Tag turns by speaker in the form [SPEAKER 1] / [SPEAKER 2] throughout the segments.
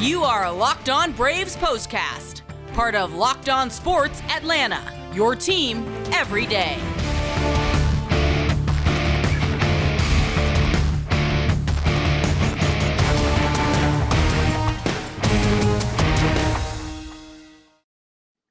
[SPEAKER 1] You are Locked On Braves POSTCAST, part of Locked On Sports Atlanta, your team every day.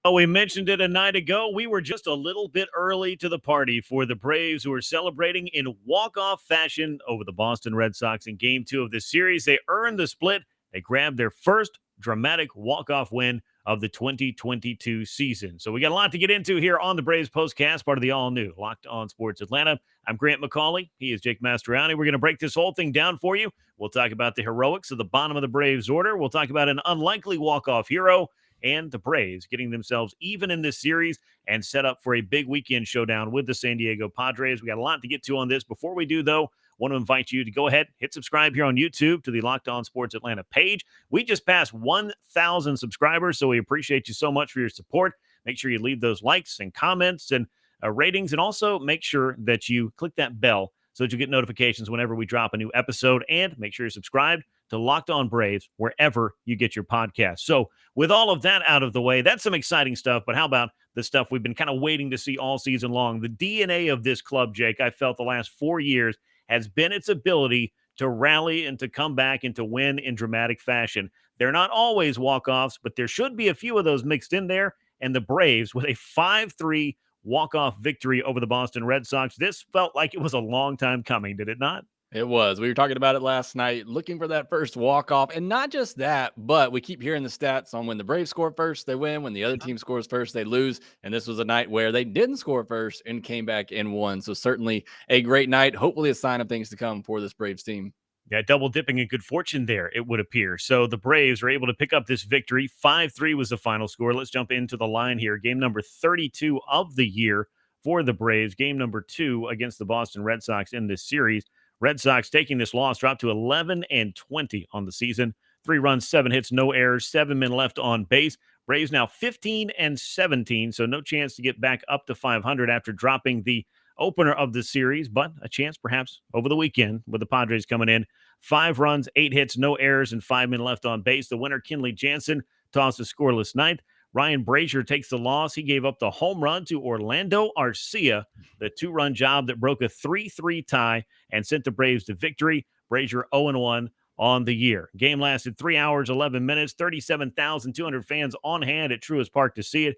[SPEAKER 2] Well, we mentioned it a night ago. We were just a little bit early to the party for the Braves, who are celebrating in walk-off fashion over the Boston Red Sox in Game 2 of this series. They earned the split. They grabbed their first dramatic walk-off win of the 2022 season. So we got a lot to get into here on the Braves Postcast, part of the all-new Locked On Sports Atlanta. I'm Grant McAuley. He is Jake Mastroianni. We're going to break this whole thing down for you. We'll talk about the heroics of the bottom of the Braves order. We'll talk about an unlikely walk-off hero, and the Braves getting themselves even in this series and set up for a big weekend showdown with the San Diego Padres. We got a lot to get to on this. Before we do, though, want to invite you to go ahead, hit subscribe here on YouTube to the Locked On Sports Atlanta page. We just passed 1,000 subscribers, so we appreciate you so much for your support. Make sure you leave those likes and comments and ratings, and also make sure that you click that bell so that you get notifications whenever we drop a new episode, and make sure you're subscribed to Locked On Braves wherever you get your podcast. So with all of that out of the way, that's some exciting stuff, but how about the stuff we've been kind of waiting to see all season long? The DNA of this club, Jake, I felt the last 4 years has been its ability to rally and to come back and to win in dramatic fashion. They're not always walk-offs, but there should be a few of those mixed in there, and the Braves with a 5-3 walk-off victory over the Boston Red Sox. This felt like it was a long time coming, did it not?
[SPEAKER 3] It was. We were talking about it last night, looking for that first walk-off. And not just that, but we keep hearing the stats on when the Braves score first, they win. When the other team scores first, they lose. And this was a night where they didn't score first and came back and won. So certainly a great night. Hopefully a sign of things to come for this Braves team.
[SPEAKER 2] Yeah, double dipping in good fortune there, it would appear. So the Braves are able to pick up this victory. 5-3 was the final score. Let's jump into the line here. Game number 32 of the year for the Braves. Game number 2 against the Boston Red Sox in this series. Red Sox taking this loss, dropped to 11-20 on the season. 3 runs, 7 hits, no errors, 7 men left on base. Braves now 15-17, so no chance to get back up to 500 after dropping the opener of the series, but a chance perhaps over the weekend with the Padres coming in. 5 runs, 8 hits, no errors, and 5 men left on base. The winner, Kenley Jansen, tossed a scoreless ninth. Ryan Brazier takes the loss. He gave up the home run to Orlando Arcia, the 2-run job that broke a 3-3 tie and sent the Braves to victory. Brazier 0-1 on the year. Game lasted 3 hours, 11 minutes, 37,200 fans on hand at Truist Park to see it.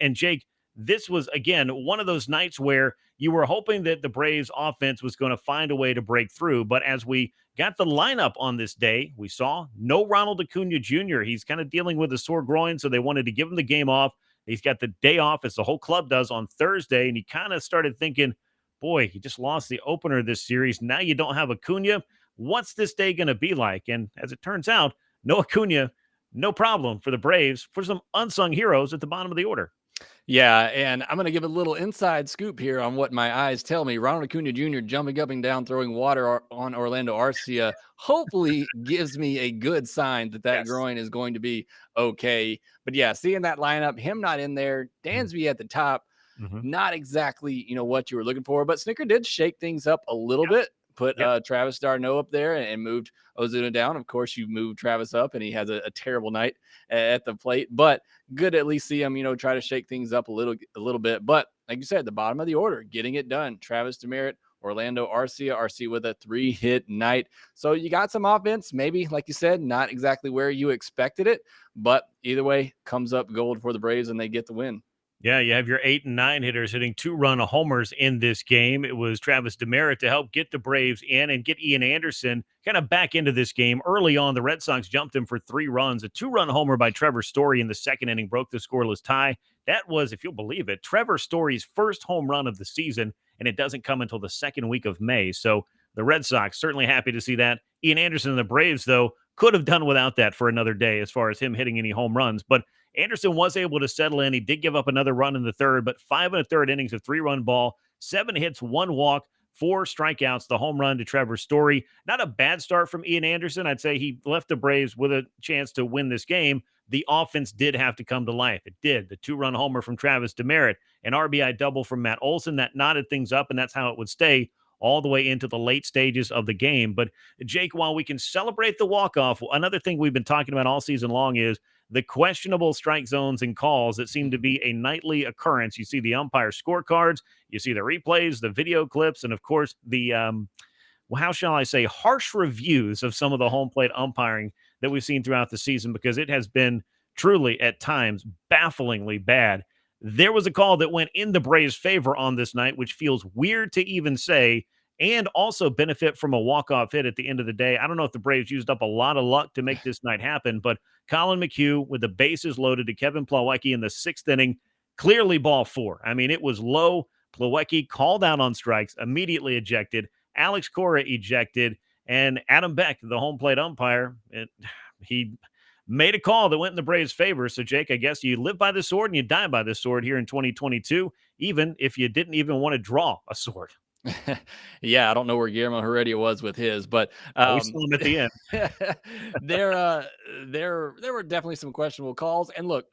[SPEAKER 2] And Jake, this was, again, one of those nights where you were hoping that the Braves offense was going to find a way to break through. But as we got the lineup on this day, we saw no Ronald Acuna Jr. He's kind of dealing with a sore groin, so they wanted to give him the game off. He's got the day off, as the whole club does, on Thursday, and he kind of started thinking, boy, he just lost the opener of this series. Now you don't have Acuna. What's this day going to be like? And as it turns out, no Acuna, no problem for the Braves, for some unsung heroes at the bottom of the order.
[SPEAKER 3] Yeah, and I'm going to give a little inside scoop here on what my eyes tell me. Ronald Acuna Jr. jumping up and down, throwing water on Orlando Arcia, hopefully gives me a good sign that
[SPEAKER 2] Yes.
[SPEAKER 3] groin is going to be okay. But yeah, seeing that lineup, him not in there, Dansby at the top, not exactly, what you were looking for. But Snicker did shake things up a little bit. Put Travis d'Arnaud up there and moved Ozuna down. Of course, you moved Travis up, and he has a terrible night at the plate. But good to at least see him, try to shake things up a little bit. But like you said, the bottom of the order, getting it done. Travis Demeritt, Orlando Arcia with a 3-hit night. So you got some offense, maybe, like you said, not exactly where you expected it. But either way, comes up gold for the Braves, and they get the win.
[SPEAKER 2] Yeah, you have your 8 and 9 hitters hitting 2-run homers in this game. It was Travis Demeritt to help get the Braves in and get Ian Anderson kind of back into this game. Early on, the Red Sox jumped him for 3 runs. A 2-run homer by Trevor Story in the second inning broke the scoreless tie. That was, if you'll believe it, Trevor Story's first home run of the season, and it doesn't come until the second week of May. So the Red Sox certainly happy to see that. Ian Anderson and the Braves, though, could have done without that for another day as far as him hitting any home runs. But Anderson was able to settle in. He did give up another run in the third, but 5 1/3 innings of 3-run ball, 7 hits, 1 walk, 4 strikeouts, the home run to Trevor Story. Not a bad start from Ian Anderson. I'd say he left the Braves with a chance to win this game. The offense did have to come to life. It did. The 2-run homer from Travis Demeritt, an RBI double from Matt Olson that knotted things up, and that's how it would stay all the way into the late stages of the game. But Jake, while we can celebrate the walk-off, another thing we've been talking about all season long is the questionable strike zones and calls that seem to be a nightly occurrence. You see the umpire scorecards, you see the replays, the video clips, and of course the well, how shall I say, harsh reviews of some of the home plate umpiring that we've seen throughout the season, because it has been truly at times bafflingly bad. There was a call that went in the Braves' favor on this night, which feels weird to even say, and also benefit from a walk-off hit at the end of the day. I don't know if the Braves used up a lot of luck to make this night happen, but Colin McHugh with the bases loaded to Kevin Plawecki in the 6th inning, clearly ball 4. I mean, it was low. Plawecki called out on strikes, immediately ejected. Alex Cora ejected, and Adam Beck, the home plate umpire, he made a call that went in the Braves' favor. So, Jake, I guess you live by the sword and you die by the sword here in 2022, even if you didn't even want to draw a sword.
[SPEAKER 3] Yeah, I don't know where Guillermo Heredia was with his, but
[SPEAKER 2] We saw him at the end.
[SPEAKER 3] there were definitely some questionable calls. And look,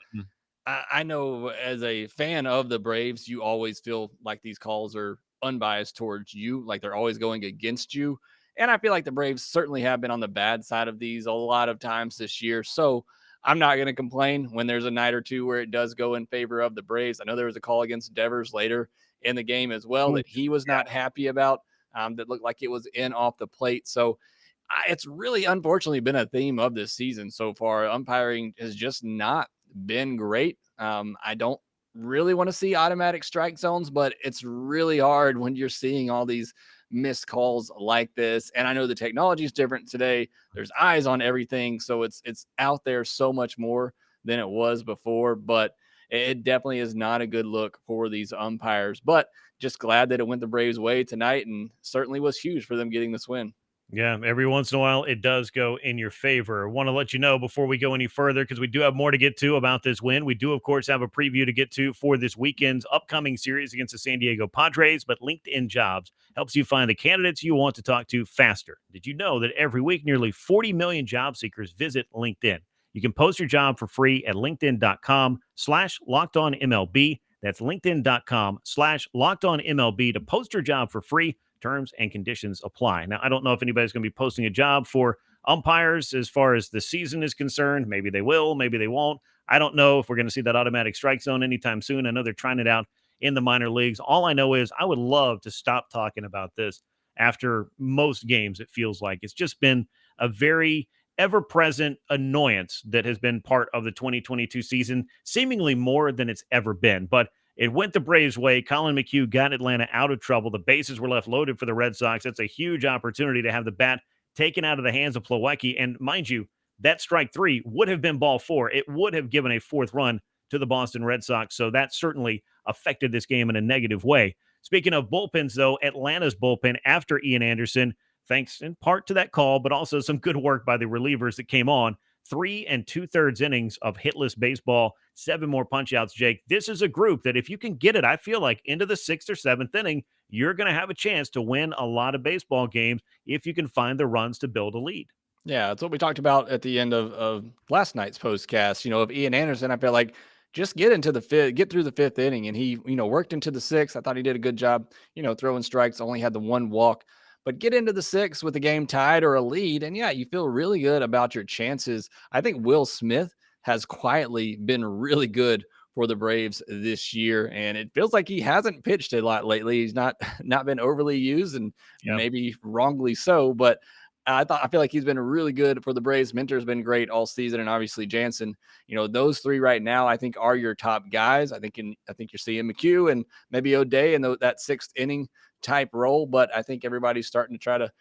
[SPEAKER 3] I know as a fan of the Braves, you always feel like these calls are unbiased towards you, like they're always going against you. And I feel like the Braves certainly have been on the bad side of these a lot of times this year. So I'm not going to complain when there's a night or two where it does go in favor of the Braves. I know there was a call against Devers later in the game as well that he was not happy about, that looked like it was in off the plate. So it's really unfortunately been a theme of this season so far. Umpiring has just not been great. I don't really want to see automatic strike zones, but it's really hard when you're seeing all these missed calls like this. And I know the technology is different today. There's eyes on everything, so it's out there so much more than it was before. But it definitely is not a good look for these umpires. But just glad that it went the Braves' way tonight, and certainly was huge for them getting this win.
[SPEAKER 2] Yeah, every once in a while, it does go in your favor. Want to let you know before we go any further, because we do have more to get to about this win. We do, of course, have a preview to get to for this weekend's upcoming series against the San Diego Padres, but LinkedIn Jobs helps you find the candidates you want to talk to faster. Did you know that every week, nearly 40 million job seekers visit LinkedIn? You can post your job for free at linkedin.com/lockedonmlb. That's linkedin.com/lockedonmlb to post your job for free. Terms and conditions apply. Now, I don't know if anybody's going to be posting a job for umpires as far as the season is concerned. Maybe they will, maybe they won't. I don't know if we're going to see that automatic strike zone anytime soon. I know they're trying it out in the minor leagues. All I know is I would love to stop talking about this after most games. It feels like it's just been a very ever-present annoyance that has been part of the 2022 season, seemingly more than it's ever been. But it went the Braves' way. Colin McHugh got Atlanta out of trouble. The bases were left loaded for the Red Sox. That's a huge opportunity to have the bat taken out of the hands of Plawecki. And mind you, that strike 3 would have been ball 4. It would have given a 4th run to the Boston Red Sox. So that certainly affected this game in a negative way. Speaking of bullpens, though, Atlanta's bullpen after Ian Anderson, thanks in part to that call, but also some good work by the relievers that came on. 3 2/3 innings of hitless baseball, 7 more punchouts, Jake. This is a group that if you can get it, I feel like into the 6th or 7th inning, you're going to have a chance to win a lot of baseball games if you can find the runs to build a lead.
[SPEAKER 3] Yeah, that's what we talked about at the end of last night's postcast. Of Ian Anderson, I feel like just get through the 5th inning, and he, worked into the 6th. I thought he did a good job, throwing strikes, only had the 1 walk. But get into the 6th with the game tied or a lead, and yeah, you feel really good about your chances. I think Will Smith has quietly been really good for the Braves this year, and it feels like he hasn't pitched a lot lately. He's not been overly used, and maybe wrongly so, but I feel like he's been really good for the Braves. Minter's been great all season, and obviously Jansen. Those 3 right now, I think, are your top guys. I think you're seeing McHugh and maybe O'Day in that 6th inning type role, but I think everybody's starting to try to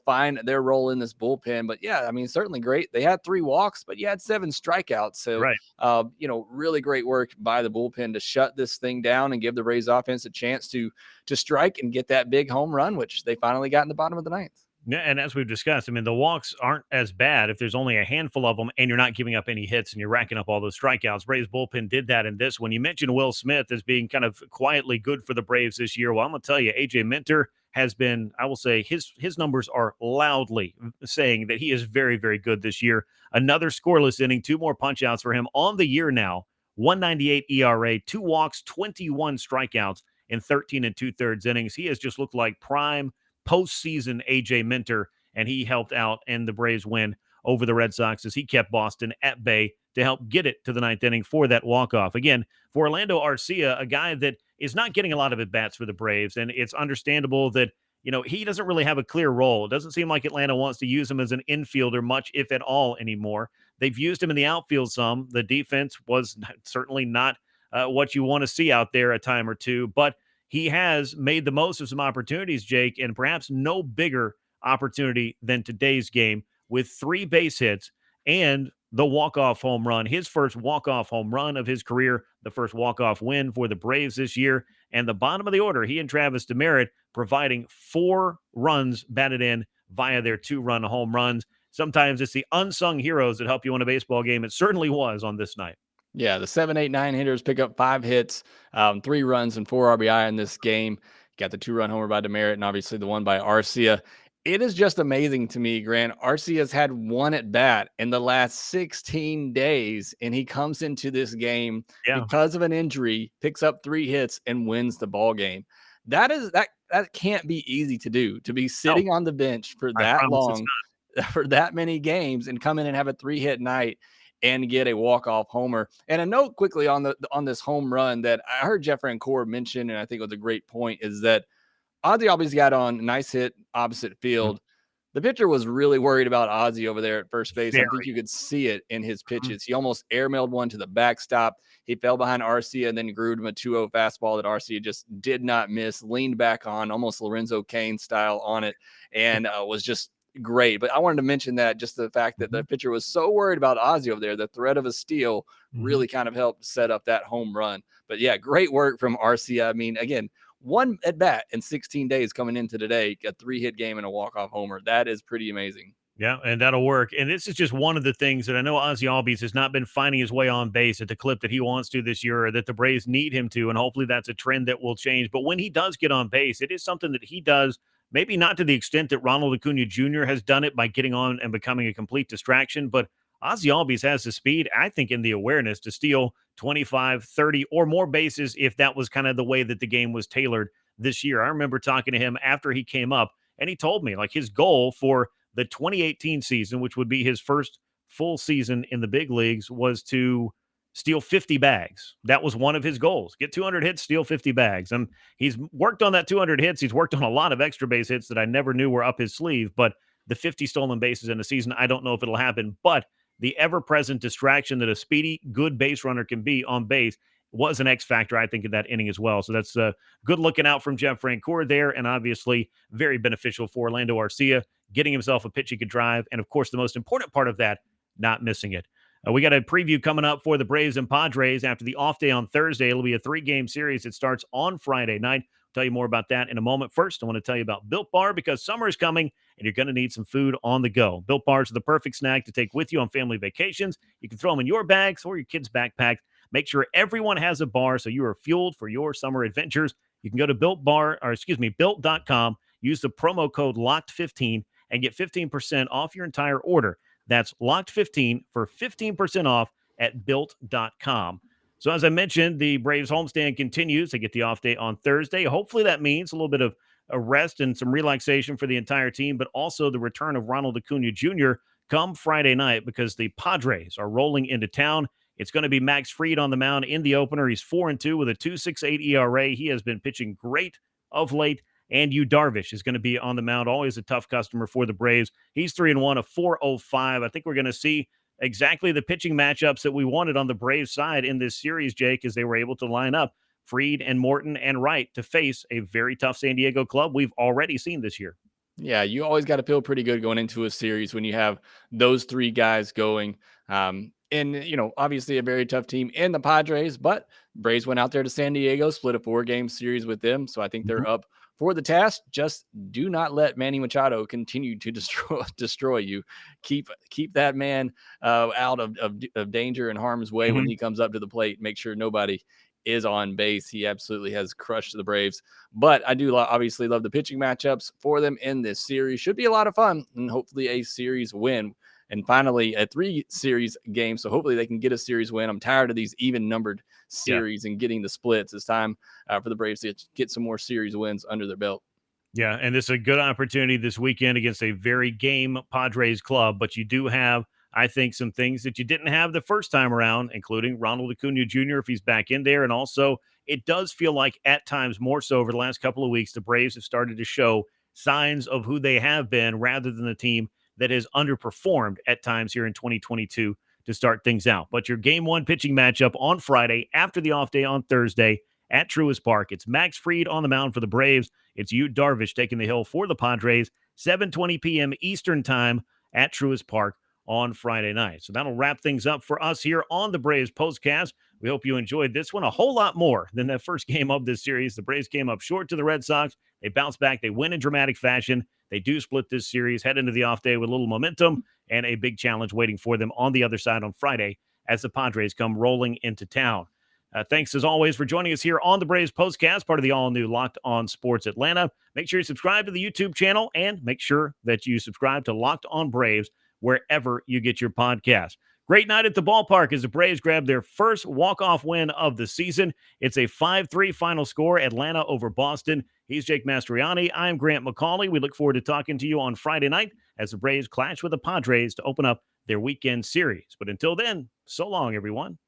[SPEAKER 3] find their role in this bullpen. But yeah, I mean, certainly great. They had 3 walks, but you had 7 strikeouts. So
[SPEAKER 2] right.
[SPEAKER 3] Really great work by the bullpen to shut this thing down and give the Rays offense a chance to strike and get that big home run, which they finally got in the bottom of the 9th.
[SPEAKER 2] Yeah, and as we've discussed, I mean, the walks aren't as bad if there's only a handful of them and you're not giving up any hits and you're racking up all those strikeouts. Braves bullpen did that in this one. You mentioned Will Smith as being kind of quietly good for the Braves this year. Well, I'm going to tell you, AJ Minter has been, I will say, his numbers are loudly saying that he is very, very good this year. Another scoreless inning, 2 more punch-outs for him on the year now. 1.98 ERA, 2 walks, 21 strikeouts in 13 2/3 innings. He has just looked like prime postseason AJ Minter, and he helped out in the Braves win over the Red Sox as he kept Boston at bay to help get it to the ninth inning for that walk-off. Again, for Orlando Arcia, a guy that is not getting a lot of at-bats for the Braves, and it's understandable that he doesn't really have a clear role. It doesn't seem like Atlanta wants to use him as an infielder much, if at all, anymore. They've used him in the outfield some. The defense was certainly not what you want to see out there a time or two, but he has made the most of some opportunities, Jake, and perhaps no bigger opportunity than today's game with 3 base hits and the walk-off home run, his first walk-off home run of his career, the first walk-off win for the Braves this year, and the bottom of the order, he and Travis Demeritt providing 4 runs batted in via their 2-run home runs. Sometimes it's the unsung heroes that help you win a baseball game. It certainly was on this night.
[SPEAKER 3] Yeah, the 7, 8, 9 hitters pick up 5 hits, 3 runs, and 4 RBI in this game. Got the 2-run homer by Demeritt and obviously the one by Arcia. It is just amazing to me, Grant. Arcia's had 1 at bat in the last 16 days, and he comes into this game because of an injury, picks up 3 hits, and wins the ball game. That can't be easy to do, to be sitting on the bench for that long, for that many games, and come in and have a 3-hit night and get a walk-off homer. And a note quickly on this home run that I heard Jeff Rancour mention, and I think it was a great point, is that Ozzie Albies got on, nice hit, opposite field. The pitcher was really worried about Ozzie over there at first base. I think you could see it in his pitches. He almost airmailed one to the backstop. He fell behind Arcia and then groomed him a 2-0 fastball that Arcia just did not miss, leaned back on, almost Lorenzo Cain style on it, and was just great. But I wanted to mention that, just the fact that the pitcher was so worried about Ozzie over there, the threat of a steal really kind of helped set up that home run. But yeah, great work from Arcia. I mean, again, 1 at bat in 16 days coming into today, a 3-hit game and a walk-off homer. That is pretty amazing.
[SPEAKER 2] Yeah, and that'll work. And this is just one of the things that I know Ozzie Albies has not been finding his way on base at the clip that he wants to this year, or that the Braves need him to, and hopefully that's a trend that will change. But when he does get on base, it is something that he does, maybe not to the extent that Ronald Acuna Jr. has done it by getting on and becoming a complete distraction, but Ozzie Albies has the speed, I think, in the awareness to steal 25, 30, or more bases if that was kind of the way that the game was tailored this year. I remember talking to him after he came up, and he told me, like, his goal for the 2018 season, which would be his first full season in the big leagues, was to steal 50 bags. That was one of his goals. Get 200 hits, steal 50 bags. And he's worked on that 200 hits. He's worked on a lot of extra base hits that I never knew were up his sleeve, but the 50 stolen bases in a season, I don't know if it'll happen. But the ever-present distraction that a speedy, good base runner can be on base was an X factor, I think, in that inning as well. So that's good looking out from Jeff Rancour there, and obviously very beneficial for Orlando Arcia, getting himself a pitch he could drive, and of course the most important part of that, not missing it. We got a preview coming up for the Braves and Padres after the off day on Thursday. It'll be a 3-game series. It starts on Friday night. I'll tell you more about that in a moment. First, I want to tell you about Built Bar, because summer is coming and you're going to need some food on the go. Built Bars are the perfect snack to take with you on family vacations. You can throw them in your bags or your kids' backpacks. Make sure everyone has a bar so you are fueled for your summer adventures. You can go to built.com, use the promo code LOCKED15 and get 15% off your entire order. That's LOCKED15 for 15% off at built.com. So as I mentioned, the Braves homestand continues. They get the off day on Thursday. Hopefully that means a little bit of a rest and some relaxation for the entire team, but also the return of Ronald Acuna Jr. come Friday night, because the Padres are rolling into town. It's going to be Max Fried on the mound in the opener. He's 4-2 with a 2.68 ERA. He has been pitching great of late. And Yu Darvish is going to be on the mound, always a tough customer for the Braves. He's 3-1, a 4.05. I think we're going to see exactly the pitching matchups that we wanted on the Braves side in this series, Jake, as they were able to line up Fried and Morton and Wright to face a very tough San Diego club we've already seen this year.
[SPEAKER 3] Yeah, you always got to feel pretty good going into a series when you have those 3 guys going. And, obviously a very tough team in the Padres, but Braves went out there to San Diego, split a 4-game series with them. So I think they're up for the task. Just do not let Manny Machado continue to destroy you. Keep that man out of danger and harm's way when he comes up to the plate. Make sure nobody is on base. He absolutely has crushed the Braves. But I do obviously love the pitching matchups for them in this series. Should be a lot of fun, and hopefully a series win. And finally, a 3-series game, so hopefully they can get a series win. I'm tired of these even-numbered series and getting the splits. It's time for the Braves to get some more series wins under their belt.
[SPEAKER 2] Yeah, and this is a good opportunity this weekend against a very game Padres club, but you do have, I think, some things that you didn't have the first time around, including Ronald Acuna Jr. if he's back in there. And also, it does feel like at times more so over the last couple of weeks, the Braves have started to show signs of who they have been rather than the team that has underperformed at times here in 2022 to start things out. But your game one pitching matchup on Friday after the off day on Thursday at Truist Park. It's Max Fried on the mound for the Braves. It's Yu Darvish taking the hill for the Padres. 7:20 p.m. Eastern time at Truist Park on Friday night. So that'll wrap things up for us here on the Braves Postcast. We hope you enjoyed this one a whole lot more than that first game of this series. The Braves came up short to the Red Sox. They bounced back. They win in dramatic fashion. They do split this series, head into the off day with a little momentum and a big challenge waiting for them on the other side on Friday as the Padres come rolling into town. Thanks, as always, for joining us here on the Braves Postcast, part of the all-new Locked On Sports Atlanta. Make sure you subscribe to the YouTube channel and make sure that you subscribe to Locked On Braves wherever you get your podcast. Great night at the ballpark as the Braves grab their first walk-off win of the season. It's a 5-3 final score, Atlanta over Boston. He's Jake Mastroianni. I'm Grant McAuley. We look forward to talking to you on Friday night as the Braves clash with the Padres to open up their weekend series. But until then, so long, everyone.